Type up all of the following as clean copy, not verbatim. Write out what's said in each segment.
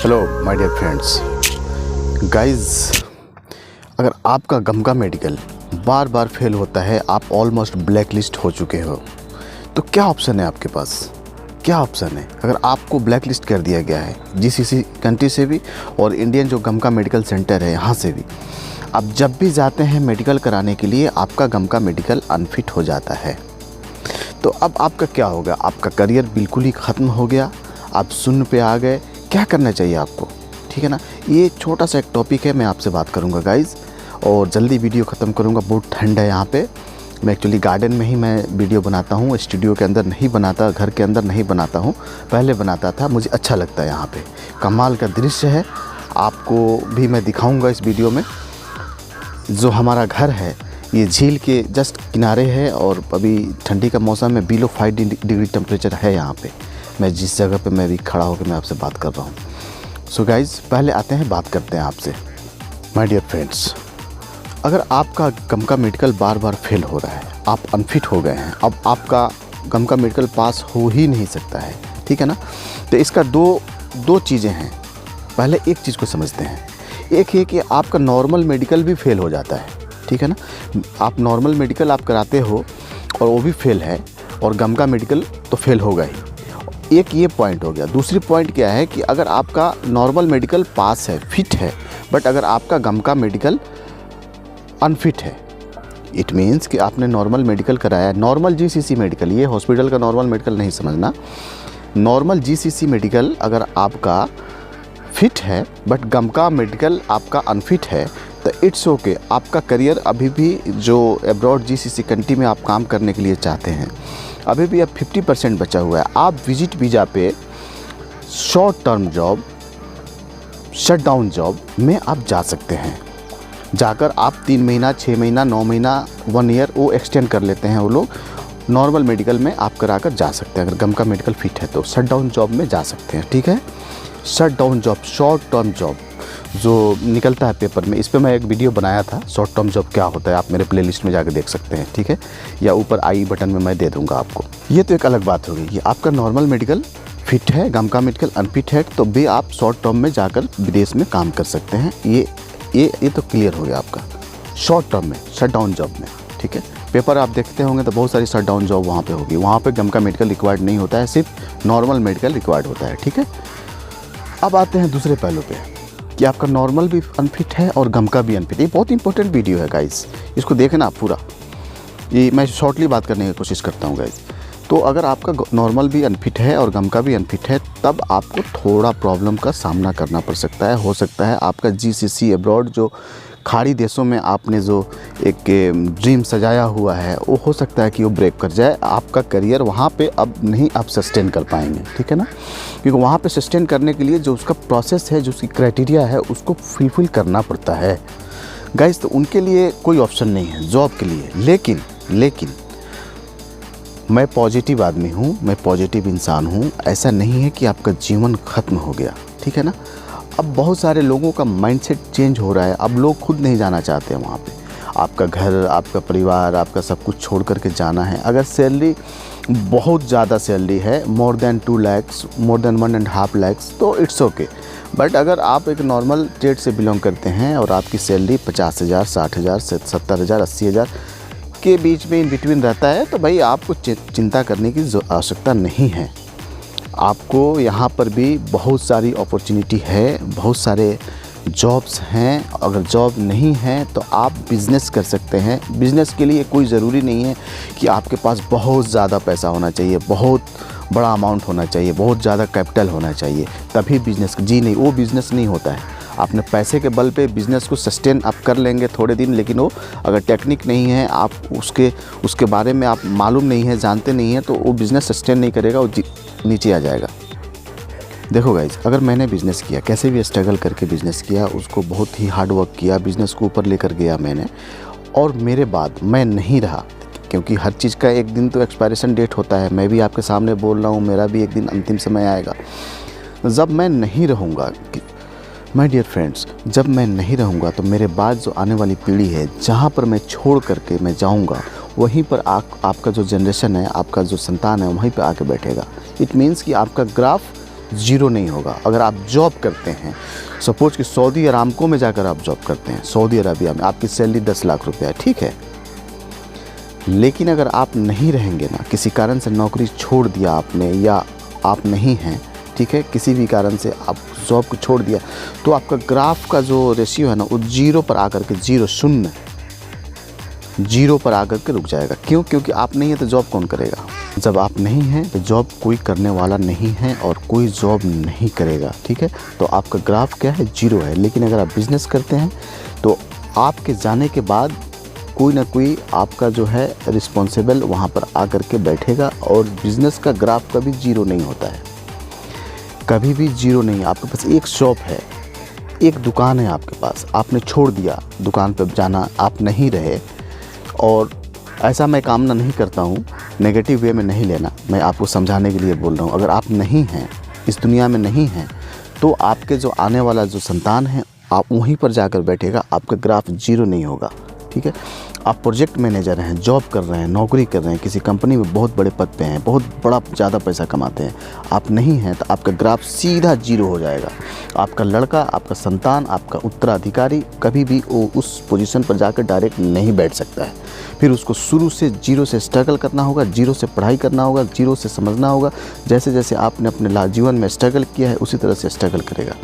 Hello my dear friends guys, अगर आपका गमका medical बार बार fail होता है, आप ऑलमोस्ट ब्लैक लिस्ट हो चुके हो, तो क्या ऑप्शन है आपके पास? क्या ऑप्शन है? अगर आपको ब्लैक लिस्ट कर दिया गया है जीसीसी कंट्री से भी और इंडियन जो गमका मेडिकल सेंटर है यहाँ से भी, आप जब भी जाते हैं मेडिकल कराने के लिए आपका गमका मेडिकल अनफिट हो जाता है, तो अब आपका क्या होगा? आपका करियर बिल्कुल ही ख़त्म हो गया, आप शून्य पे आ गए। क्या करना चाहिए आपको? ठीक है ना, ये छोटा सा एक टॉपिक है, मैं आपसे बात करूंगा गाइज़, और जल्दी वीडियो ख़त्म करूंगा। बहुत ठंड है यहाँ पे, मैं एक्चुअली गार्डन में ही मैं वीडियो बनाता हूँ, स्टूडियो के अंदर नहीं बनाता, घर के अंदर नहीं बनाता हूँ, पहले बनाता था, मुझे अच्छा लगता है। यहाँ पे कमाल का दृश्य है, आपको भी मैं दिखाऊँगा इस वीडियो में। जो हमारा घर है ये झील के जस्ट किनारे है और अभी ठंडी का मौसम है, बिलो 5 डिग्री टेम्परेचर है यहाँ पे, मैं जिस जगह पे मैं भी खड़ा होकर मैं आपसे बात कर रहा हूँ। सो गाइज़, पहले आते हैं, बात करते हैं आपसे। माय डियर फ्रेंड्स, अगर आपका गमका मेडिकल बार बार फेल हो रहा है, आप अनफिट हो गए हैं, अब आपका गमका मेडिकल पास हो ही नहीं सकता है, ठीक है ना, तो इसका दो चीज़ें हैं। पहले एक चीज़ को समझते हैं, एक है कि आपका नॉर्मल मेडिकल भी फेल हो जाता है, ठीक है ना। आप नॉर्मल मेडिकल आप कराते हो और वो भी फेल है, और गमका मेडिकल तो फेल होगा ही। एक ये पॉइंट हो गया। दूसरी पॉइंट क्या है कि अगर आपका नॉर्मल मेडिकल पास है, फिट है, बट अगर आपका गमका मेडिकल अनफिट है, इट मीन्स कि आपने नॉर्मल मेडिकल कराया, नॉर्मल जीसीसी मेडिकल, ये हॉस्पिटल का नॉर्मल मेडिकल नहीं समझना, नॉर्मल जीसीसी मेडिकल अगर आपका फिट है बट गमका मेडिकल आपका अनफिट है, तो इट्स ओके, आपका करियर अभी भी जो अब्रॉड जीसीसी कंट्री में आप काम करने के लिए चाहते हैं, अभी भी अब 50% बचा हुआ है। आप विजिट वीज़ा पे short term job, shut down job में आप जा सकते हैं। जाकर आप 3 महीना, 6 महीना, 9 महीना, 1 ईयर वो एक्सटेंड कर लेते हैं वो लोग। नॉर्मल मेडिकल में आप कराकर जा सकते हैं, अगर गमका मेडिकल फिट है तो शट डाउन जॉब में जा सकते हैं, ठीक है। Shut down job, short term job जो निकलता है पेपर में, इस पर मैं एक वीडियो बनाया था, शॉर्ट टर्म जॉब क्या होता है, आप मेरे प्लेलिस्ट में जाकर देख सकते हैं, ठीक है, या ऊपर आई बटन में मैं दे दूंगा आपको। ये तो एक अलग बात हो गई। ये आपका नॉर्मल मेडिकल फिट है, गमका मेडिकल अनफिट है, तो भी आप शॉर्ट टर्म में जाकर विदेश में काम कर सकते हैं। ये तो क्लियर हो गया आपका शॉर्ट टर्म में, शट डाउन जॉब में, ठीक है। पेपर आप देखते होंगे तो बहुत सारी शट डाउन जॉब वहाँ पे होगी, वहाँ पे गमका मेडिकल रिक्वायर्ड नहीं होता है, सिर्फ नॉर्मल मेडिकल रिक्वायर्ड होता है, ठीक है। अब आते हैं दूसरे पहलू पे कि आपका नॉर्मल भी अनफिट है और गमका भी अनफिट। ये बहुत इंपॉर्टेंट वीडियो है गाइस, इसको देखना पूरा, ये मैं शॉर्टली बात करने की कोशिश करता हूँ गाइस। तो अगर आपका नॉर्मल भी अनफिट है और गमका भी अनफिट है, तब आपको थोड़ा प्रॉब्लम का सामना करना पड़ सकता है। हो सकता है आपका जीसीसी अब्रॉड जो खाड़ी देशों में आपने जो एक ड्रीम सजाया हुआ है, वो हो सकता है कि वो ब्रेक कर जाए। आपका करियर वहाँ पे अब नहीं आप सस्टेन कर पाएंगे, ठीक है ना, क्योंकि वहाँ पे सस्टेन करने के लिए जो उसका प्रोसेस है, जो उसकी क्राइटेरिया है, उसको फुलफिल करना पड़ता है गाइस। तो उनके लिए कोई ऑप्शन नहीं है जॉब के लिए। लेकिन मैं पॉजिटिव आदमी हूँ, मैं पॉजिटिव इंसान हूँ। ऐसा नहीं है कि आपका जीवन ख़त्म हो गया, ठीक है ना। अब बहुत सारे लोगों का माइंडसेट चेंज हो रहा है, अब लोग खुद नहीं जाना चाहते हैं वहाँ पे। आपका घर, आपका परिवार, आपका सब कुछ छोड़ करके जाना है। अगर सैलरी बहुत ज़्यादा सैलरी है, more than 2 lakhs, more than 1.5 lakhs, तो इट्स ओके। बट अगर आप एक नॉर्मल ट्रेड से बिलोंग करते हैं और आपकी सैलरी 50,000, 60,000, 70,000, 80,000 के बीच में इन बिटवीन रहता है, तो भाई आपको चिंता करने की आवश्यकता नहीं है। आपको यहाँ पर भी बहुत सारी अपॉर्चुनिटी है, बहुत सारे जॉब्स हैं। अगर जॉब नहीं है तो आप बिज़नेस कर सकते हैं। बिज़नेस के लिए कोई ज़रूरी नहीं है कि आपके पास बहुत ज़्यादा पैसा होना चाहिए, बहुत बड़ा अमाउंट होना चाहिए, बहुत ज़्यादा कैपिटल होना चाहिए, तभी बिज़नेस। जी नहीं, वो बिज़नेस नहीं होता है। आपने पैसे के बल पे बिज़नेस को सस्टेन आप कर लेंगे थोड़े दिन, लेकिन वो अगर टेक्निक नहीं है, आप उसके बारे में आप मालूम नहीं है, जानते नहीं हैं, तो वो बिज़नेस सस्टेन नहीं करेगा, वो नीचे आ जाएगा। देखो गाइज, अगर मैंने बिज़नेस किया, कैसे भी स्ट्रगल करके बिज़नेस किया, उसको बहुत ही हार्ड वर्क किया, बिज़नेस को ऊपर लेकर गया मैंने, और मेरे बाद मैं नहीं रहा, क्योंकि हर चीज़ का एक दिन तो एक्सपायरेशन डेट होता है। मैं भी आपके सामने बोल रहा हूँ, मेरा भी एक दिन अंतिम समय आएगा। जब मैं नहीं रहूँगा, माय डियर फ्रेंड्स, जब मैं नहीं रहूँगा तो मेरे बाद जो आने वाली पीढ़ी है, जहाँ पर मैं छोड़ करके मैं जाऊँगा, वहीं पर आपका जो जनरेशन है, आपका जो संतान है, वहीं पर आके बैठेगा। इट मीन्स कि आपका ग्राफ ज़ीरो नहीं होगा। अगर आप जॉब करते हैं, सपोज़ कि सऊदी अरामको में जाकर आप जॉब करते हैं, सऊदी अरबिया में आपकी सैलरी 10 लाख रुपया है, ठीक है। लेकिन अगर आप नहीं रहेंगे ना, किसी कारण से नौकरी छोड़ दिया आपने या आप नहीं हैं, ठीक है, किसी भी कारण से आप जॉब को छोड़ दिया, तो आपका ग्राफ का जो रेशियो है ना वो ज़ीरो पर आकर के ज़ीरो पर आकर के रुक जाएगा। क्यों? क्योंकि आप नहीं है तो जॉब कौन करेगा। जब आप नहीं हैं तो जॉब कोई करने वाला नहीं है और कोई जॉब नहीं करेगा, ठीक है। तो आपका ग्राफ क्या है? ज़ीरो है। लेकिन अगर आप बिज़नेस करते हैं तो आपके जाने के बाद कोई ना कोई आपका जो है रिस्पॉन्सिबल वहाँ पर आकर के बैठेगा, और बिज़नेस का ग्राफ कभी ज़ीरो नहीं होता है, कभी भी ज़ीरो नहीं। आपके पास एक शॉप है, एक दुकान है आपके पास, आपने छोड़ दिया दुकान पर जाना, आप नहीं रहे, और ऐसा मैं कामना नहीं करता हूँ, नेगेटिव वे में नहीं लेना, मैं आपको समझाने के लिए बोल रहा हूँ। अगर आप नहीं हैं, इस दुनिया में नहीं हैं, तो आपके जो आने वाला जो संतान है आप वहीं पर जाकर बैठेगा, आपका ग्राफ ज़ीरो नहीं होगा, ठीक है। आप प्रोजेक्ट मैनेजर हैं, जॉब कर रहे हैं, नौकरी कर रहे हैं, किसी कंपनी में बहुत बड़े पद पे हैं, बहुत बड़ा ज़्यादा पैसा कमाते हैं, आप नहीं हैं तो आपका ग्राफ सीधा ज़ीरो हो जाएगा। आपका लड़का, आपका संतान, आपका उत्तराधिकारी कभी भी वो उस पोजीशन पर जाकर डायरेक्ट नहीं बैठ सकता है। फिर उसको शुरू से जीरो से स्ट्रगल करना होगा, जीरो से पढ़ाई करना होगा, जीरो से समझना होगा। जैसे जैसे आपने अपने जीवन में स्ट्रगल किया है उसी तरह से स्ट्रगल करेगा।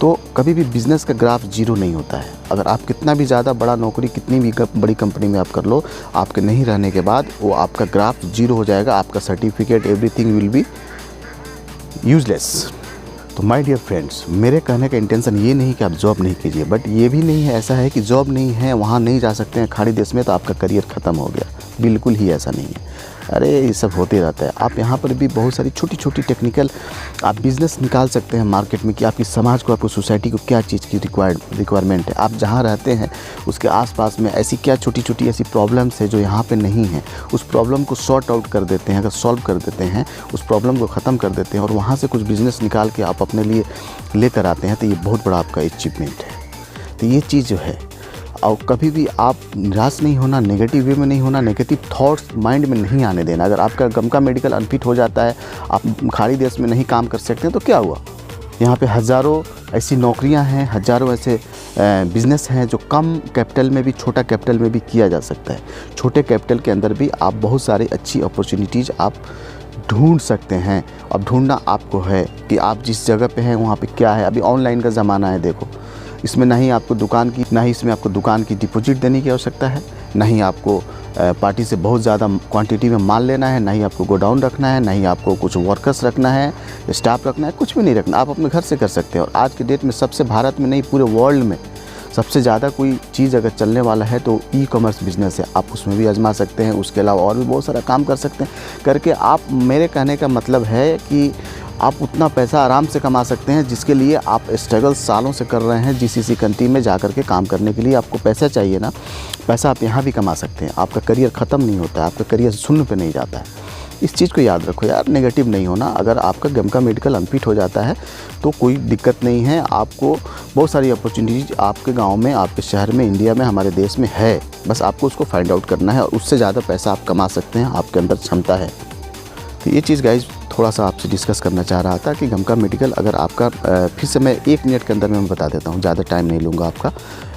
तो कभी भी बिज़नेस का ग्राफ ज़ीरो नहीं होता है। अगर आप कितना भी ज़्यादा बड़ा नौकरी, कितनी भी बड़ी कंपनी में आप कर लो, आपके नहीं रहने के बाद वो आपका ग्राफ ज़ीरो हो जाएगा, आपका certificate everything will be useless. तो माय डियर फ्रेंड्स, मेरे कहने का इंटेंशन ये नहीं कि आप जॉब नहीं कीजिए, बट ये भी नहीं है ऐसा है कि जॉब नहीं है, वहाँ नहीं जा सकते हैं खाड़ी देश में तो आपका करियर ख़त्म हो गया। बिल्कुल ही ऐसा नहीं है। अरे ये सब होते रहता है। आप यहाँ पर भी बहुत सारी छोटी छोटी टेक्निकल आप बिज़नेस निकाल सकते हैं मार्केट में कि आपकी समाज को, आपको सोसाइटी को क्या चीज़ की रिक्वायरमेंट है। आप जहाँ रहते हैं उसके आसपास में ऐसी क्या छोटी छोटी ऐसी प्रॉब्लम्स है जो यहाँ पे नहीं है, उस प्रॉब्लम को सॉर्ट आउट कर देते हैं। अगर सॉल्व कर देते हैं, उस प्रॉब्लम को ख़त्म कर देते हैं और वहाँ से कुछ बिज़नेस निकाल के आप अपने लिए लेकर आते हैं, तो ये बहुत बड़ा आपका अचीवमेंट है। तो ये चीज़ जो है, और कभी भी आप निराश नहीं होना, नेगेटिव वे में नहीं होना, नेगेटिव थॉट्स माइंड में नहीं आने देना। अगर आपका गमका मेडिकल अनफिट हो जाता है, आप खाड़ी देश में नहीं काम कर सकते तो क्या हुआ? यहाँ पे हज़ारों ऐसी नौकरियाँ हैं, हज़ारों ऐसे बिज़नेस हैं जो कम कैपिटल में भी, छोटा कैपिटल में भी किया जा सकता है। छोटे कैपिटल के अंदर भी आप बहुत सारी अच्छी अपॉर्चुनिटीज़ आप ढूंढ सकते हैं। अब ढूंढना आपको है कि आप जिस जगह पे हैं वहाँ पे क्या है। अभी ऑनलाइन का ज़माना है, देखो इसमें ना ही आपको दुकान की डिपॉजिट देने की आवश्यकता है, ना ही आपको पार्टी से बहुत ज़्यादा क्वांटिटी में माल लेना है, ना ही आपको गोडाउन रखना है, ना ही आपको कुछ वर्कर्स रखना है, स्टाफ रखना है, कुछ भी नहीं रखना। आप अपने घर से कर सकते हैं। और आज के डेट में सबसे, भारत में नहीं पूरे वर्ल्ड में सबसे ज़्यादा कोई चीज़ अगर चलने वाला है तो ई कॉमर्स बिज़नेस है। आप उसमें भी आजमा सकते हैं। उसके अलावा और भी बहुत सारा काम कर सकते हैं। करके आप, मेरे कहने का मतलब है कि आप उतना पैसा आराम से कमा सकते हैं जिसके लिए आप स्ट्रगल सालों से कर रहे हैं। जीसीसी कंट्री में जाकर के काम करने के लिए आपको पैसा चाहिए ना, पैसा आप यहाँ भी कमा सकते हैं। आपका करियर ख़त्म नहीं होता है, आपका करियर शून्य पे नहीं जाता है। इस चीज़ को याद रखो यार, नेगेटिव नहीं होना। अगर आपका गमका मेडिकल अनफिट हो जाता है तो कोई दिक्कत नहीं है। आपको बहुत सारी अपॉर्चुनिटीज आपके गांव में, आपके शहर में, इंडिया में, हमारे देश में है। बस आपको उसको फाइंड आउट करना है और उससे ज़्यादा पैसा आप कमा सकते हैं। आपके अंदर क्षमता है। तो ये चीज़ गाइज थोड़ा सा आपसे डिस्कस करना चाह रहा था कि गमका मेडिकल, अगर आपका फिर से मैं 1 मिनट के अंदर में बता देता हूँ, ज़्यादा टाइम नहीं लूँगा आपका।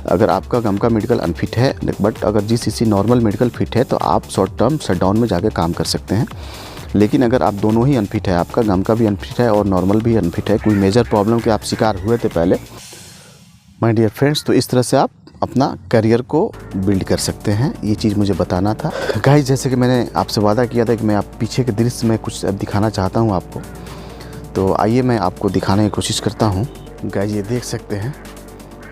अगर आपका गमका मेडिकल अनफिट है बट अगर जीसीसी नॉर्मल मेडिकल फिट है तो आप शॉर्ट टर्म शटडाउन में जाकर काम कर सकते हैं। लेकिन अगर आप दोनों ही अनफिट है, आपका गमका भी अनफिट है और नॉर्मल भी अनफिट है, कोई मेजर प्रॉब्लम के आप शिकार हुए थे पहले, माय डियर फ्रेंड्स, तो इस तरह से आप अपना करियर को बिल्ड कर सकते हैं। ये चीज़ मुझे बताना था गाइस। जैसे कि मैंने आपसे वादा किया था कि मैं आप पीछे के दृश्य में कुछ दिखाना चाहता हूँ आपको, तो आइए मैं आपको दिखाने की कोशिश करता हूँ। गाइस ये देख सकते हैं,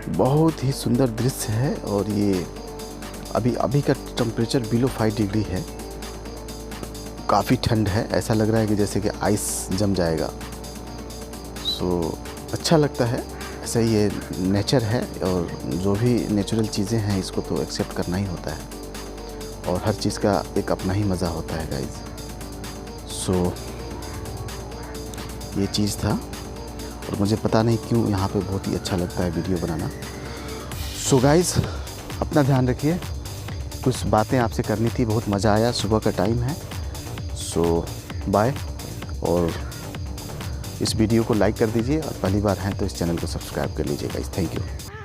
बहुत ही सुंदर दृश्य है। और ये अभी का टेम्परेचर बिलो 5 डिग्री है, काफ़ी ठंड है। ऐसा लग रहा है कि जैसे कि आइस जम जाएगा। सो अच्छा लगता है। ऐसा ही ये नेचर है और जो भी नेचुरल चीज़ें हैं इसको तो एक्सेप्ट करना ही होता है और हर चीज़ का एक अपना ही मज़ा होता है गाइज। सो ये चीज़ था और मुझे पता नहीं क्यों यहाँ पे बहुत ही अच्छा लगता है वीडियो बनाना। सो गाइज अपना ध्यान रखिए। कुछ बातें आपसे करनी थी, बहुत मज़ा आया। सुबह का टाइम है। सो बाय। और इस वीडियो को लाइक कर दीजिए और पहली बार हैं तो इस चैनल को सब्सक्राइब कर लीजिए गाइस। Thank you.